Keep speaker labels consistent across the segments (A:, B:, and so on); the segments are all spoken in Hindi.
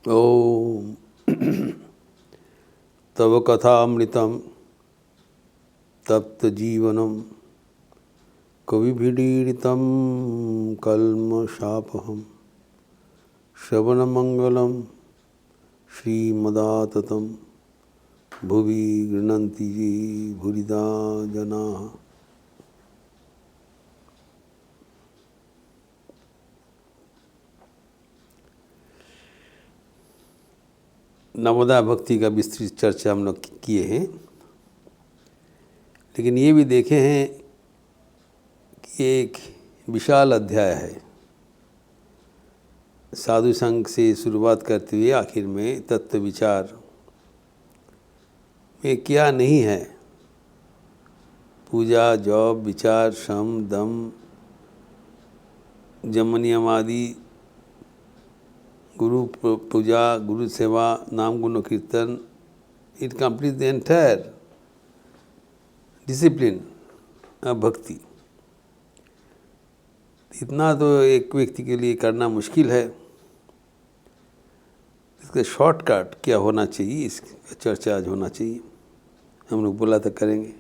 A: ओम तव कथामृतम तप्त जीवनम कविभिडीडितं कल्मषापहं श्रवणमंगलम श्रीमदाततं भुवि गृह्णन्ति ये भूरिदा जनाः। नवोदय भक्ति का विस्तृत चर्चा हम लोग किए हैं, लेकिन ये भी देखे हैं कि एक विशाल अध्याय है। साधु संघ से शुरुआत करते हुए आखिर में तत्व विचार में क्या नहीं है। पूजा, जॉब, विचार, श्रम, दम, जमनियम आदि, गुरु पूजा, गुरु सेवा, नाम गुण कीर्तन, it complete the entire discipline of भक्ति। इतना तो एक व्यक्ति के लिए करना मुश्किल है। इसका शॉर्टकट क्या होना चाहिए, इसका चर्चा आज होना चाहिए। हम लोग बोला तो करेंगे,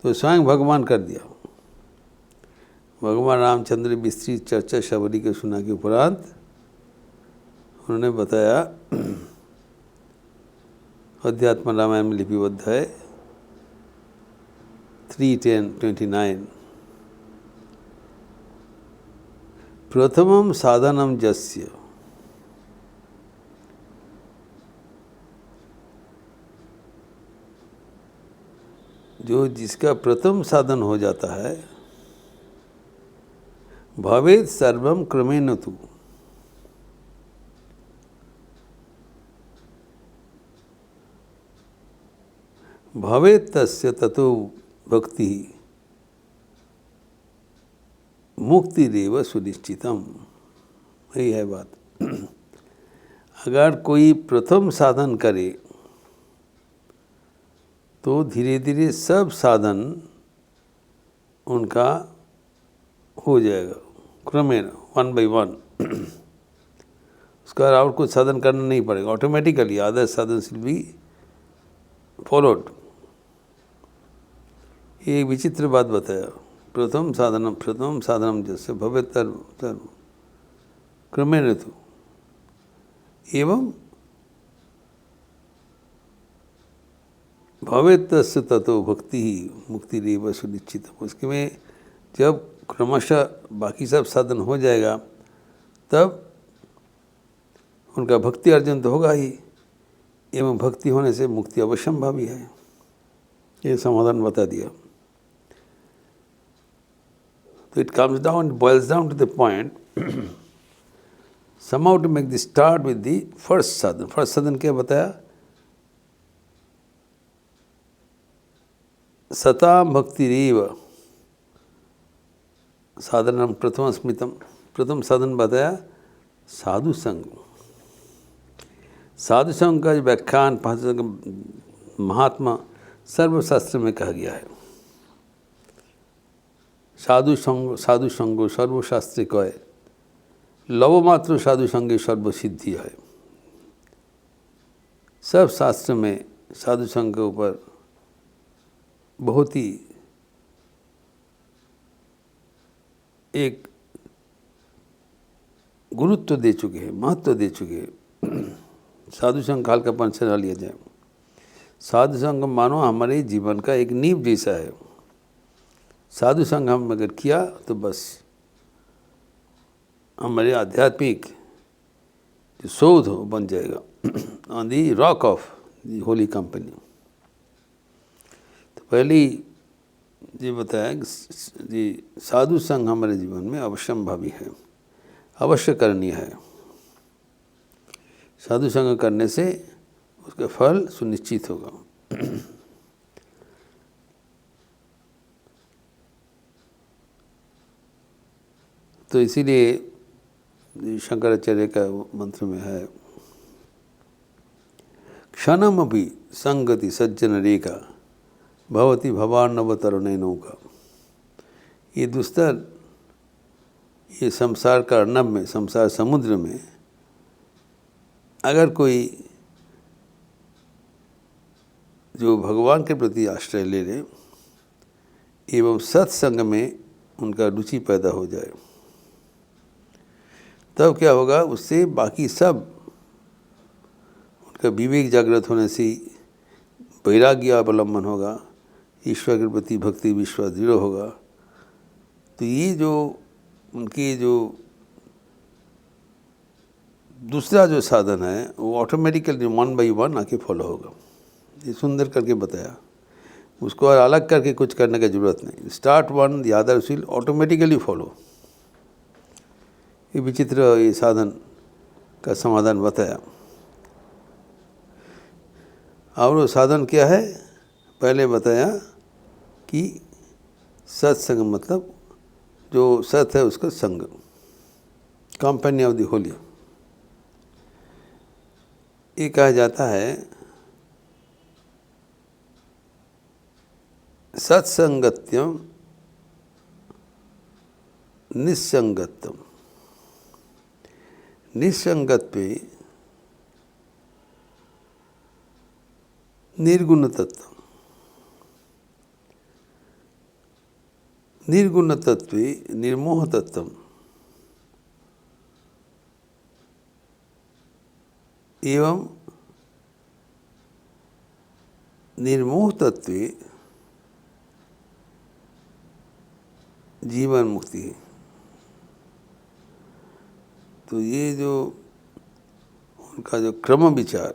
A: तो स्वयं भगवान कर दिया। भगवान रामचंद्र विस्तृत चर्चा शबरी के सुना के उपरांत उन्होंने बताया, अध्यात्म रामायण में लिपिबद्ध है 3:10-29, प्रथमं साधनम जस्य, जो जिसका प्रथम साधन हो जाता है, भवेत् सर्वं क्रमेण तु, भवेत् तस्य ततो भक्ति मुक्तिरेव सुनिश्चितम। यही है बात। अगर कोई प्रथम साधन करे तो धीरे धीरे सब साधन उनका हो जाएगा, क्रमेण, 1 by 1। उसका और कुछ साधन करना नहीं पड़ेगा, ऑटोमेटिकली अदर साधन विल बी फॉलोड। ये एक विचित्र बात बताया। प्रथम साधनम जैसे भवेत् सर्वं क्रमेण तु एवं भवेत् तस्य ततो भक्ति मुक्तिरेव सुनिश्चितम्। उसके में जब क्रमशः बाकी सब साधन हो जाएगा, तब उनका भक्ति अर्जन तो होगा ही, एवं भक्ति होने से मुक्ति अवश्यंभावी है। ये समाधान बता दिया। तो it comes down, boils down to the point, somehow to make the start with the first sadhan. First sadhan क्या बताया? सता भक्तिरेव साधनम प्रथम स्मृतम। प्रथम साधन बताया साधु संग। साधु संग का व्याख्यान महात्मा सर्वशास्त्र में कहा गया है। साधु संगो सर्वशास्त्र कहे, लवमात्र साधु संगे सर्वसिद्धि है। सब शास्त्र में साधु संग के ऊपर बहुत ही एक गुरुत्व दे चुके हैं, महत्व दे चुके हैं। साधु संग काल का पंच न लिया जाए। साधु संग मानो हमारे जीवन का एक नींव जैसा है। साधु संग हम अगर किया तो बस हमारे आध्यात्मिक जो शोध हो बन जाएगा, on the rock of the Holi company. तो पहले ये बताया कि जी साधु संग हमारे जीवन में अवश्यंभावी है, अवश्य करनीय है। साधु संग करने से उसका फल सुनिश्चित होगा। तो इसीलिए शंकराचार्य का मंत्र में है, क्षणमपि संगति सज्जन रेखा भवति भवार्णव तरुणैनौका। ये दुस्तर, ये संसार का अर्णव में, संसार समुद्र में अगर कोई जो भगवान के प्रति आश्रय ले ले एवं सत्संग में उनका रुचि पैदा हो जाए, तब क्या होगा, उससे बाकी सब, उनका विवेक जागृत होने से वैराग्य अवलंबन होगा, ईश्वर के प्रति भक्ति विश्वास दृढ़ होगा। तो ये जो उनकी जो दूसरा जो साधन है वो ऑटोमेटिकली 1 by 1 आके फॉलो होगा। ये सुंदर करके बताया, उसको और अलग करके कुछ करने की ज़रूरत नहीं। Start 1, the others will automatically follow. ये विचित्र ये साधन का समाधान बताया। और वो साधन क्या है, पहले बताया कि सत्संग मतलब जो सत है उसका संग, कंपनी ऑफ द होली। ये कहा जाता है सत्संगत्यम निस्संगत्वम। निस्संगत पे निर्गुण तत्व, निर्गुण तत्व निर्मोह तत्व एवं निर्मोह तत्व जीवन मुक्ति है। तो ये जो उनका जो क्रम विचार,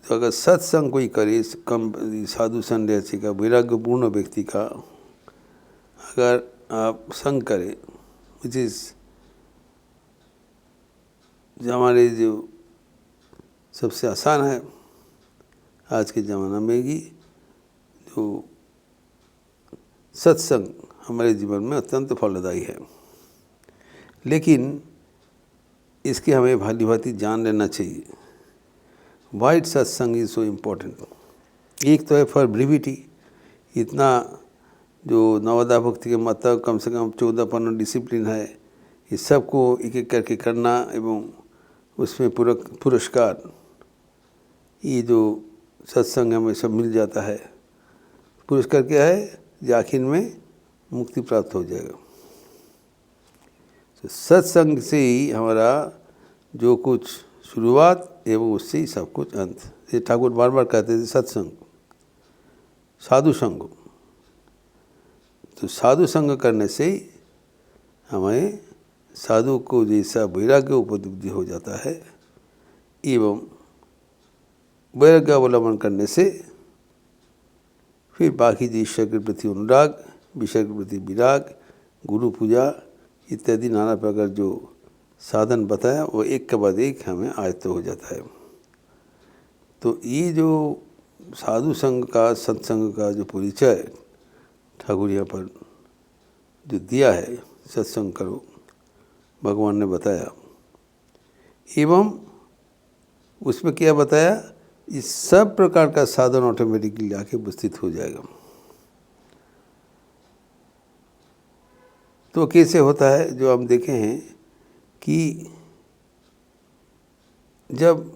A: तो अगर सत्संग कोई करे, कम साधु संन्यासी का, वैराग्यपूर्ण व्यक्ति का अगर आप संग करें, विच इज़ जो हमारे जो सबसे आसान है आज के ज़माना में कि जो सत्संग हमारे जीवन में अत्यंत फलदायी है। लेकिन इसके हमें भांति भांति जान लेना चाहिए। वाइट सत्संग इज सो इम्पोर्टेंट। एक तो है फॉर ब्रीविटी, इतना जो नवदा भक्ति के मतलब कम से कम 14-15 डिसिप्लिन है, इस सब को एक एक करके करना एवं उसमें पुरस्कार, ये जो सत्संग हमें सब मिल जाता है। पुरस्कार क्या है, जो आखिर में मुक्ति प्राप्त हो जाएगा। तो सत्संग से ही हमारा जो कुछ शुरुआत एवं उससे ही सब कुछ अंत। ये ठाकुर बार बार कहते थे सत्संग, साधु संग। तो साधु संग करने से ही हमें साधु को जैसा वैराग्य उपलब्धि हो जाता है, एवं वैराग्य अवलंबन करने से फिर बाकी जो ईश्वर के प्रति अनुराग, विषय के प्रति विराग, गुरु पूजा इत्यादि नाना प्रकार जो साधन बताया वो एक के बाद एक हमें आयत्त हो जाता है। तो ये जो साधु संघ का, सत्संग का जो परिचय ठाकुर यहाँ पर जो दिया है, सत्संग करो भगवान ने बताया, एवं उसमें क्या बताया, इस सब प्रकार का साधन ऑटोमेटिकली आके उपस्थित हो जाएगा। तो कैसे होता है, जो हम देखे हैं कि जब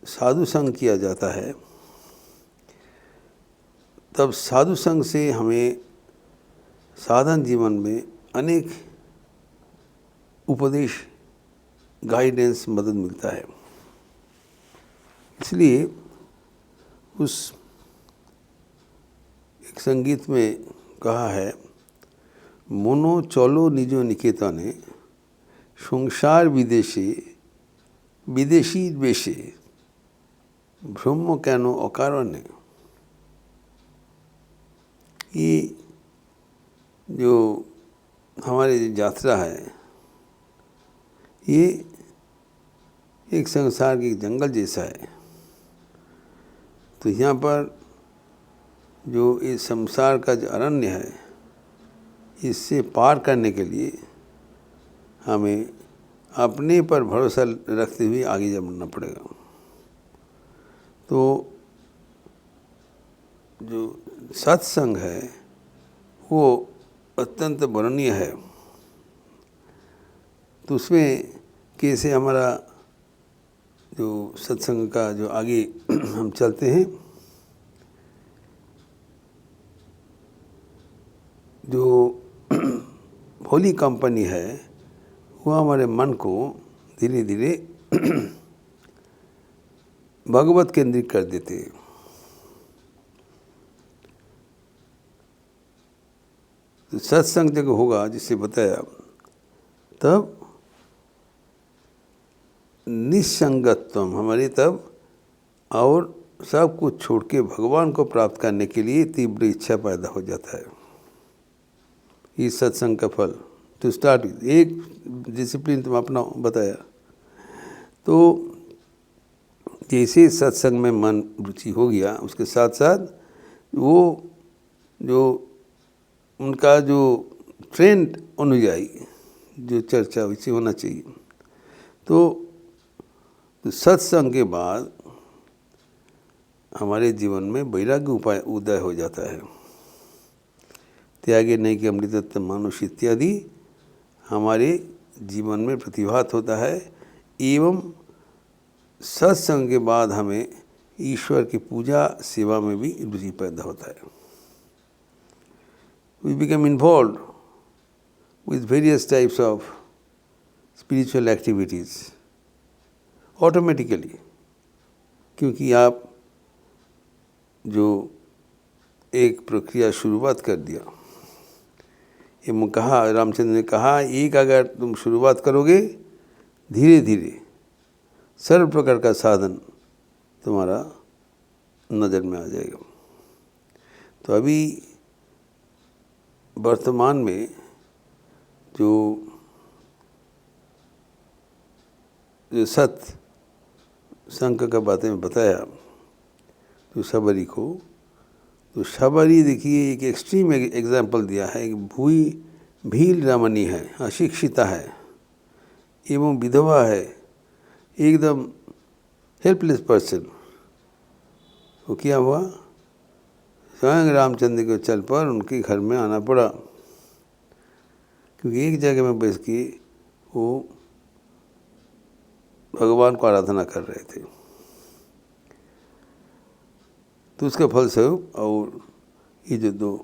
A: साधु संग किया जाता है तब साधु संग से हमें साधन जीवन में अनेक उपदेश, गाइडेंस, मदद मिलता है। इसलिए उस एक संगीत में कहा है, मनो चलो निजो निकेतने संसार विदेशे विदेशी द्वेषे ब्रह्म केनो अकारणे। ये जो हमारी यात्रा है, ये एक संसार के जंगल जैसा है। तो यहाँ पर जो इस संसार का जो अरण्य है, इससे पार करने के लिए हमें अपने पर भरोसा रखते हुए आगे बढ़ना पड़ेगा। तो जो सत्संग है वो अत्यंत वर्णनीय है। तो उसमें कैसे हमारा जो सत्संग का जो आगे हम चलते हैं, जो होली कंपनी है वो हमारे मन को धीरे धीरे भगवत केंद्रित कर देते हैं। तो सत्संग जब होगा जिसे बताया, तब निसंगत्वम हमारी तब और सब कुछ छोड़ के भगवान को प्राप्त करने के लिए तीव्र इच्छा पैदा हो जाता है। इस सत्संग का फल टू स्टार्ट विद एक डिसिप्लिन तुम अपना बताया। तो जैसे सत्संग में मन रुचि हो गया, उसके साथ साथ वो जो उनका जो ट्रेंड अनुयायी जो चर्चा वैसे होना चाहिए। तो सत्संग के बाद हमारे जीवन में वैराग्य उपाय उदय हो जाता है। त्यागे नहीं कि अमृतत्व मानुष इत्यादि हमारे जीवन में प्रतिभात होता है। एवं सत्संग के बाद हमें ईश्वर की पूजा सेवा में भी रुचि पैदा होता है। We become involved with various types of spiritual activities automatically, क्योंकि आप जो एक प्रक्रिया शुरुआत कर दिया। ये कहा रामचंद्र ने कहा, एक अगर तुम शुरुआत करोगे धीरे धीरे सर्व प्रकार का साधन तुम्हारा नज़र में आ जाएगा। तो अभी वर्तमान में जो सत्य संघ का बातें में बताया, तो शबरी को, तो शबरी देखिए एक एक्सट्रीम एग्जाम्पल दिया है। एक भील रमणी है, अशिक्षिता है एवं विधवा है, एकदम हेल्पलेस पर्सन। वो क्या हुआ, स्वयं रामचंद्र के चल पर उनके घर में आना पड़ा, क्योंकि एक जगह में बैठ के वो भगवान को आराधना कर रहे थे। तो उसका फलस्वरूप और ये जो दो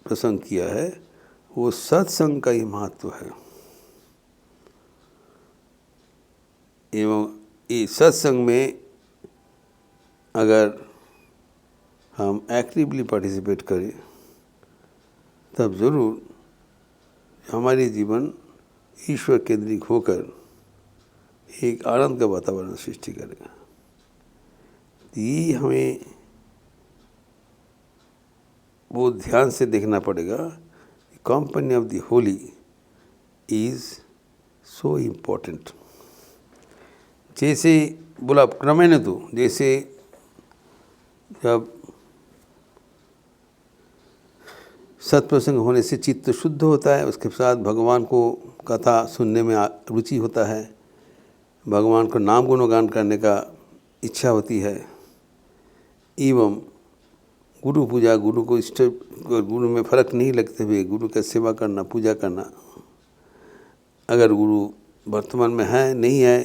A: प्रसंग किया है, वो सत्संग का ही महत्व है। एवं इस सत्संग में अगर हम एक्टिवली पार्टिसिपेट करें, तब ज़रूर हमारे जीवन ईश्वर केंद्रित होकर एक आनंद का वातावरण सृष्टि करेगा। ये हमें बहुत ध्यान से देखना पड़ेगा। Company of the Holi is so important. जैसे बोला क्रमेण, तो जैसे जब सत्प्रसंग होने से चित्त शुद्ध होता है, उसके साथ भगवान को कथा सुनने में रुचि होता है, भगवान को नाम गुणगान करने का इच्छा होती है, एवं गुरु पूजा, गुरु को इष्ट, गुरु में फ़र्क नहीं लगते हुए गुरु का सेवा करना, पूजा करना। अगर गुरु वर्तमान में है नहीं है,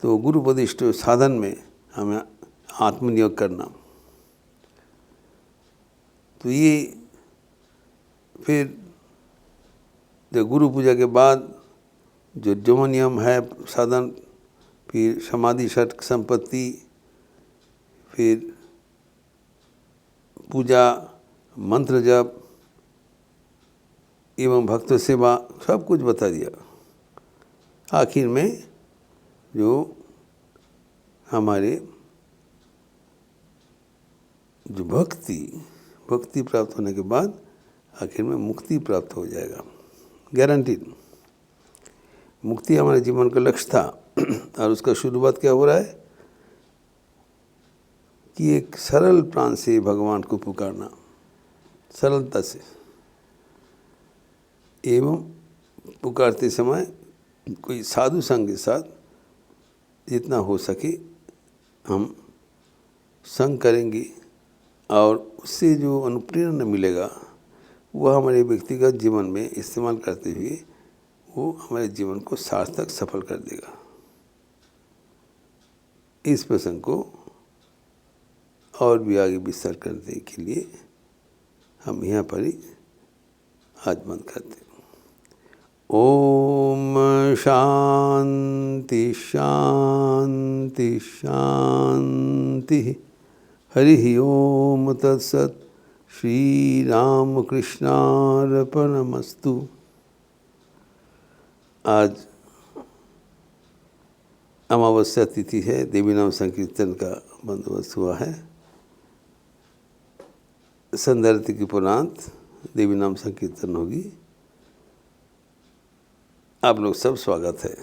A: तो गुरुपदिष्ट साधन में हमें आत्मनियोग करना। तो ये फिर जो गुरु पूजा के बाद जो नियम है साधन, फिर समाधि षट संपत्ति, फिर पूजा, मंत्र जप एवं भक्त सेवा, सब कुछ बता दिया। आखिर में जो हमारे जो भक्ति प्राप्त होने के बाद आखिर में मुक्ति प्राप्त हो जाएगा, गारंटीड। मुक्ति हमारे जीवन का लक्ष्य था, और उसका शुरुआत क्या हो रहा है कि एक सरल प्राण से भगवान को पुकारना, सरलता से, एवं पुकारते समय कोई साधु संग के साथ जितना हो सके हम संग करेंगे, और उससे जो अनुप्रेरणा मिलेगा वह हमारे व्यक्तिगत जीवन में इस्तेमाल करते हुए वो हमारे जीवन को सार्थक सफल कर देगा। इस प्रसंग को और भी आगे विस्तार करने के लिए हम यहाँ पर ही आज बंद करते हैं। ओम शांति शांति शांति। हरि ओम तत्सत। श्री राम कृष्णार्पणमस्तु। आज अमावस्या तिथि है, देवी नाम संकीर्तन का बंदोबस्त हुआ है। संध्या आरती की उपरांत देवी नाम संकीर्तन होगी। आप लोग सब स्वागत है।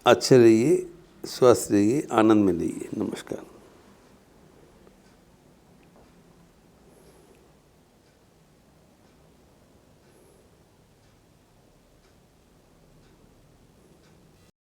A: अच्छे रहिए, स्वस्थ रहिए, आनंद में रहिए। नमस्कार।